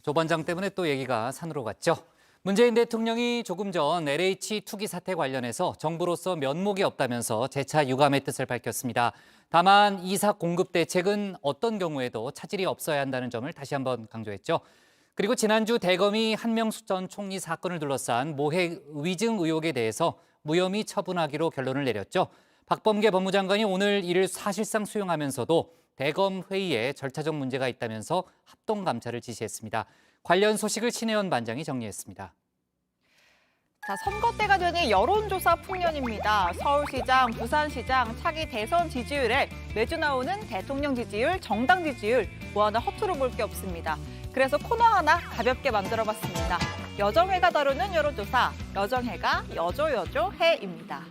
조반장 때문에 또 얘기가 산으로 갔죠. 문재인 대통령이 조금 전 LH 투기 사태 관련해서 정부로서 면목이 없다면서 재차 유감의 뜻을 밝혔습니다. 다만 이사 공급 대책은 어떤 경우에도 차질이 없어야 한다는 점을 다시 한번 강조했죠. 그리고 지난주 대검이 한명숙 전 총리 사건을 둘러싼 모해 위증 의혹에 대해서 무혐의 처분하기로 결론을 내렸죠. 박범계 법무장관이 오늘 이를 사실상 수용하면서도 대검 회의에 절차적 문제가 있다면서 합동 감찰을 지시했습니다. 관련 소식을 신혜원 반장이 정리했습니다. 자, 선거 때가 되니 여론조사 풍년입니다. 서울시장, 부산시장 차기 대선 지지율에 매주 나오는 대통령 지지율, 정당 지지율 뭐 하나 허투루 볼 게 없습니다. 그래서 코너 하나 가볍게 만들어봤습니다. 여정회가 다루는 여론조사, 여정회가 여조여조해입니다.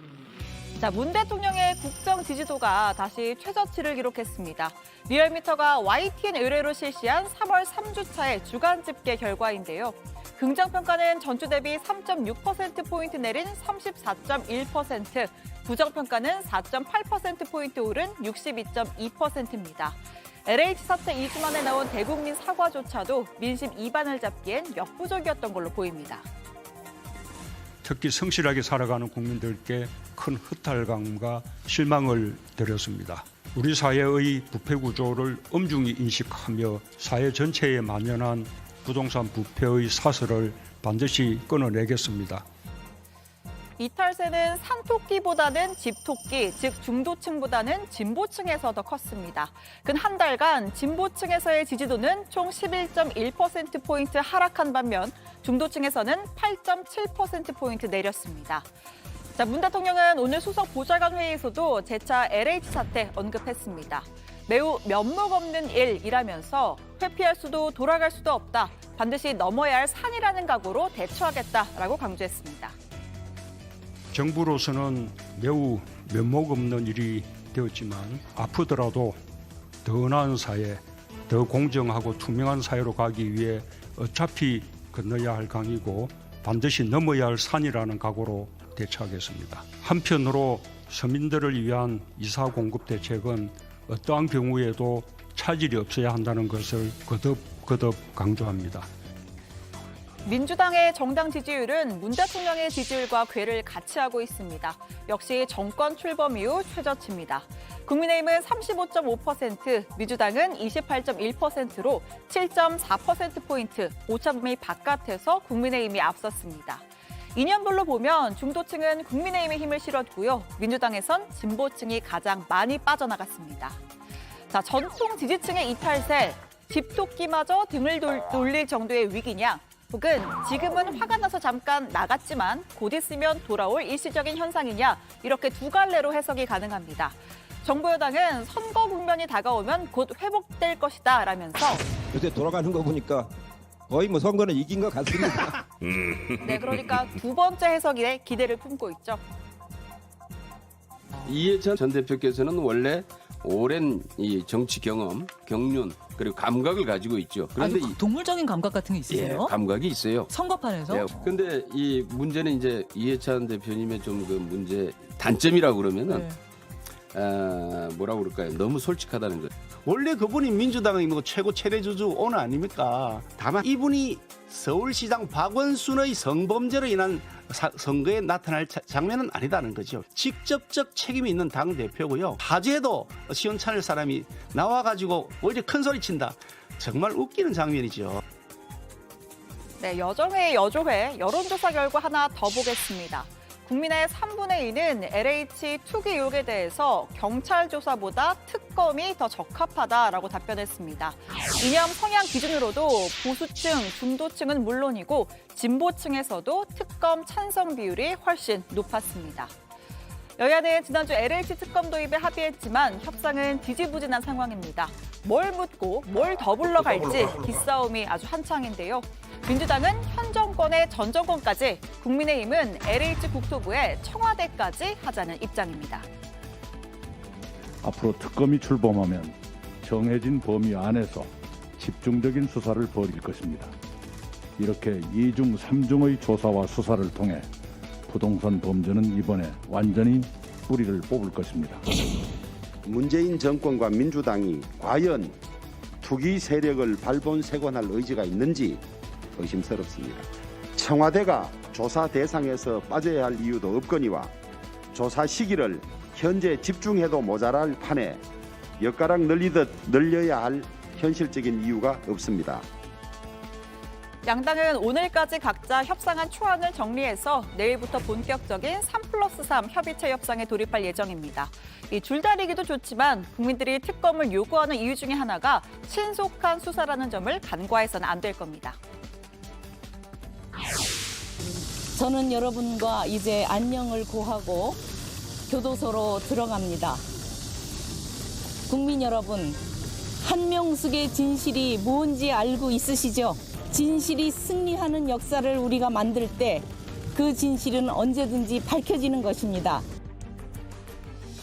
자, 문 대통령의 국정 지지도가 다시 최저치를 기록했습니다. 리얼미터가 YTN 의뢰로 실시한 3월 3주차의 주간 집계 결과인데요. 긍정평가는 전주 대비 3.6%포인트 내린 34.1%, 부정평가는 4.8%포인트 오른 62.2%입니다. LH 사태 2주 만에 나온 대국민 사과조차도 민심 2반을 잡기엔 역부족이었던 걸로 보입니다. 특히 성실하게 살아가는 국민들께 큰 허탈감과 실망을 드렸습니다. 우리 사회의 부패 구조를 엄중히 인식하며 사회 전체에 만연한 부동산 부패의 사슬을 반드시 끊어내겠습니다. 이탈세는 산토끼보다는 집토끼, 즉 중도층보다는 진보층에서 더 컸습니다. 근 한 달간 진보층에서의 지지도는 총 11.1%포인트 하락한 반면 중도층에서는 8.7%포인트 내렸습니다. 자, 문 대통령은 오늘 수석 보좌관 회의에서도 재차 LH 사태 언급했습니다. 매우 면목 없는 일이라면서 회피할 수도 돌아갈 수도 없다. 반드시 넘어야 할 산이라는 각오로 대처하겠다라고 강조했습니다. 정부로서는 매우 면목 없는 일이 되었지만 아프더라도 더 나은 사회, 더 공정하고 투명한 사회로 가기 위해 어차피 건너야 할 강이고 반드시 넘어야 할 산이라는 각오로 대처하겠습니다. 한편으로 서민들을 위한 이사 공급 대책은 어떠한 경우에도 차질이 없어야 한다는 것을 거듭 강조합니다. 민주당의 정당 지지율은 문 대통령의 지지율과 궤를 같이 하고 있습니다. 역시 정권 출범 이후 최저치입니다. 국민의힘은 35.5%, 민주당은 28.1%로 7.4%포인트, 오차범위 바깥에서 국민의힘이 앞섰습니다. 이념별로 보면 중도층은 국민의힘에 힘을 실었고요. 민주당에선 진보층이 가장 많이 빠져나갔습니다. 자, 전통 지지층의 이탈세, 집토끼마저 등을 돌릴 정도의 위기냐? 혹은 지금은 화가 나서 잠깐 나갔지만 곧 있으면 돌아올 일시적인 현상이냐? 이렇게 두 갈래로 해석이 가능합니다. 정부 여당은 선거 국면이 다가오면 곧 회복될 것이다 라면서 요새 돌아가는 거 보니까 거의 뭐 선거는 이긴 것 같습니다. 네, 그러니까 두 번째 해석에 기대를 품고 있죠. 이해찬 전 대표께서는 원래 오랜 이 정치 경험, 경륜 그리고 감각을 가지고 있죠. 그런데 동물적인 감각 같은 게 있으세요? 예, 감각이 있어요. 선거판에서? 예, 근데 이 문제는 이제 이해찬 대표님의 좀 그 문제 단점이라고 그러면은 뭐라고 그럴까요? 너무 솔직하다는 거예요. 원래 그분이 민주당의 뭐 최고 최대 주주 오너 아닙니까? 다만 이분이 서울시장 박원순의 성범죄로 인한 선거에 나타날 장면은 아니다는 거죠. 직접적 책임이 있는 당대표고요. 화제도 시원찮을 사람이 나와가지고 오히려 큰 소리 친다. 정말 웃기는 장면이죠. 네, 여정회, 여조회 여론조사 결과 하나 더 보겠습니다. 국민의 3분의 2는 LH 투기 의혹에 대해서 경찰 조사보다 특검이 더 적합하다라고 답변했습니다. 이념 성향 기준으로도 보수층, 중도층은 물론이고 진보층에서도 특검 찬성 비율이 훨씬 높았습니다. 여야는 지난주 LH 특검 도입에 합의했지만 협상은 지지부진한 상황입니다. 뭘 묻고 뭘 더 불러갈지 기싸움이 아주 한창인데요. 민주당은 현 정권의 전 정권까지, 국민의힘은 LH 국토부에 청와대까지 하자는 입장입니다. 앞으로 특검이 출범하면 정해진 범위 안에서 집중적인 수사를 벌일 것입니다. 이렇게 2중, 3중의 조사와 수사를 통해 부동산 범죄는 이번에 완전히 뿌리를 뽑을 것입니다. 문재인 정권과 민주당이 과연 투기 세력을 발본색원할 의지가 있는지 의심스럽습니다. 청와대가 조사 대상에서 빠져야 할 이유도 없거니와 조사 시기를 현재 집중해도 모자랄 판에 엿가락 늘리듯 늘려야 할 현실적인 이유가 없습니다. 양당은 오늘까지 각자 협상한 초안을 정리해서 내일부터 본격적인 3+3 협의체 협상에 돌입할 예정입니다. 이 줄다리기도 좋지만 국민들이 특검을 요구하는 이유 중에 하나가 신속한 수사라는 점을 간과해서는 안 될 겁니다. 저는 여러분과 이제 안녕을 고하고 교도소로 들어갑니다. 국민 여러분, 한명숙의 진실이 뭔지 알고 있으시죠? 진실이 승리하는 역사를 우리가 만들 때 그 진실은 언제든지 밝혀지는 것입니다.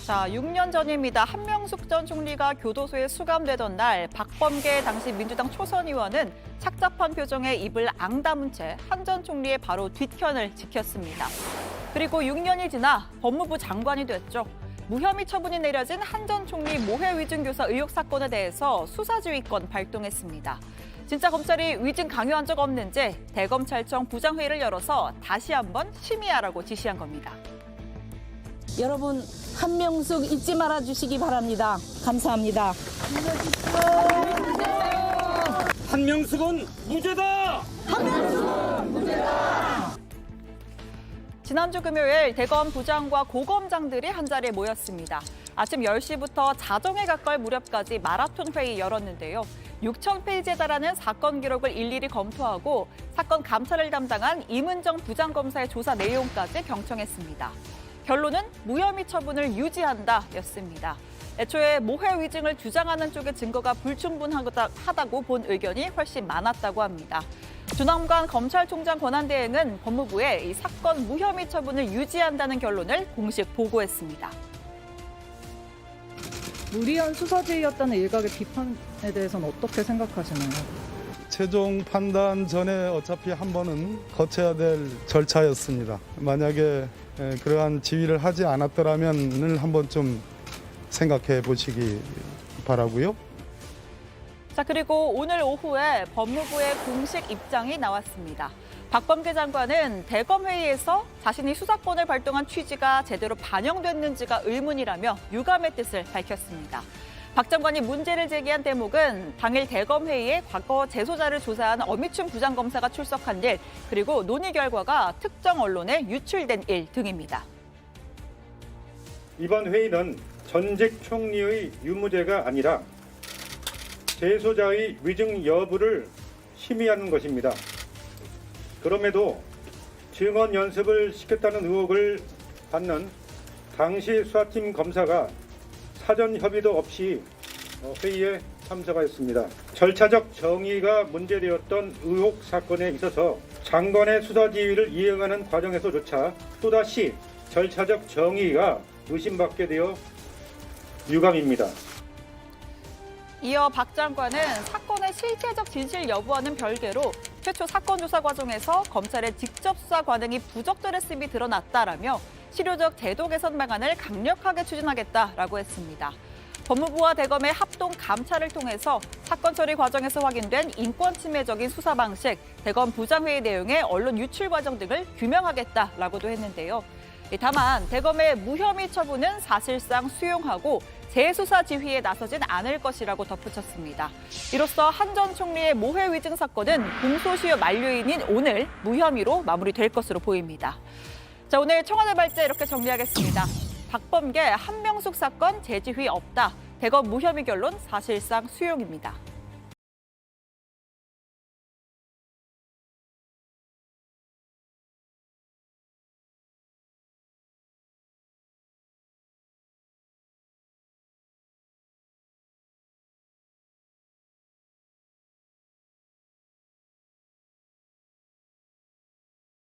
자, 6년 전입니다. 한명숙 전 총리가 교도소에 수감되던 날 박범계 당시 민주당 초선 의원은 착잡한 표정에 입을 앙다문 채 한 전 총리의 바로 뒷편을 지켰습니다. 그리고 6년이 지나 법무부 장관이 됐죠. 무혐의 처분이 내려진 한 전 총리 모해 위증 교사 의혹 사건에 대해서 수사지휘권 발동했습니다. 진짜 검찰이 위증 강요한 적 없는지 대검찰청 부장회의를 열어서 다시 한번 심의하라고 지시한 겁니다. 여러분, 한명숙 잊지 말아 주시기 바랍니다. 감사합니다. 한명숙은 무죄다. 지난주 금요일 대검 부장과 고검장들이 한자리에 모였습니다. 아침 10시부터 자정에 가까울 무렵까지 마라톤 회의 열었는데요. 6,000페이지에 달하는 사건 기록을 일일이 검토하고 사건 감찰을 담당한 이문정 부장검사의 조사 내용까지 경청했습니다. 결론은 무혐의 처분을 유지한다였습니다. 애초에 모해 위증을 주장하는 쪽의 증거가 불충분하다고 본 의견이 훨씬 많았다고 합니다. 주남관 검찰총장 권한대행은 법무부에 이 사건 무혐의 처분을 유지한다는 결론을 공식 보고했습니다. 무리한 수사지휘였다는 일각의 비판에 대해서는 어떻게 생각하시나요? 최종 판단 전에 어차피 한 번은 거쳐야 될 절차였습니다. 만약에 그러한 지휘를 하지 않았더라면 한번 좀 생각해 보시기 바라고요. 자, 그리고 오늘 오후에 법무부의 공식 입장이 나왔습니다. 박범계 장관은 대검 회의에서 자신이 수사권을 발동한 취지가 제대로 반영됐는지가 의문이라며 유감의 뜻을 밝혔습니다. 박 장관이 문제를 제기한 대목은 당일 대검 회의에 과거 재소자를 조사한 어미춘 부장검사가 출석한 일, 그리고 논의 결과가 특정 언론에 유출된 일 등입니다. 이번 회의는 전직 총리의 유무죄가 아니라 재소자의 위증 여부를 심의하는 것입니다. 그럼에도 증언 연습을 시켰다는 의혹을 받는 당시 수사팀 검사가 사전 협의도 없이 회의에 참석하였습니다. 절차적 정의가 문제되었던 의혹 사건에 있어서 장관의 수사 지휘를 이행하는 과정에서조차 또다시 절차적 정의가 의심받게 되어 유감입니다. 이어 박 장관은 사건의 실체적 진실 여부와는 별개로 최초 사건 조사 과정에서 검찰의 직접 수사 관행이 부적절했음이 드러났다라며 실효적 제도 개선 방안을 강력하게 추진하겠다라고 했습니다. 법무부와 대검의 합동 감찰을 통해서 사건 처리 과정에서 확인된 인권 침해적인 수사 방식, 대검 부장회의 내용의 언론 유출 과정 등을 규명하겠다라고도 했는데요. 다만 대검의 무혐의 처분은 사실상 수용하고 재수사 지휘에 나서진 않을 것이라고 덧붙였습니다. 이로써 한 전 총리의 모해 위증 사건은 공소시효 만료인인 오늘 무혐의로 마무리될 것으로 보입니다. 자, 오늘 청와대 발제 이렇게 정리하겠습니다. 박범계, 한명숙 사건 재지휘 없다. 대검 무혐의 결론 사실상 수용입니다.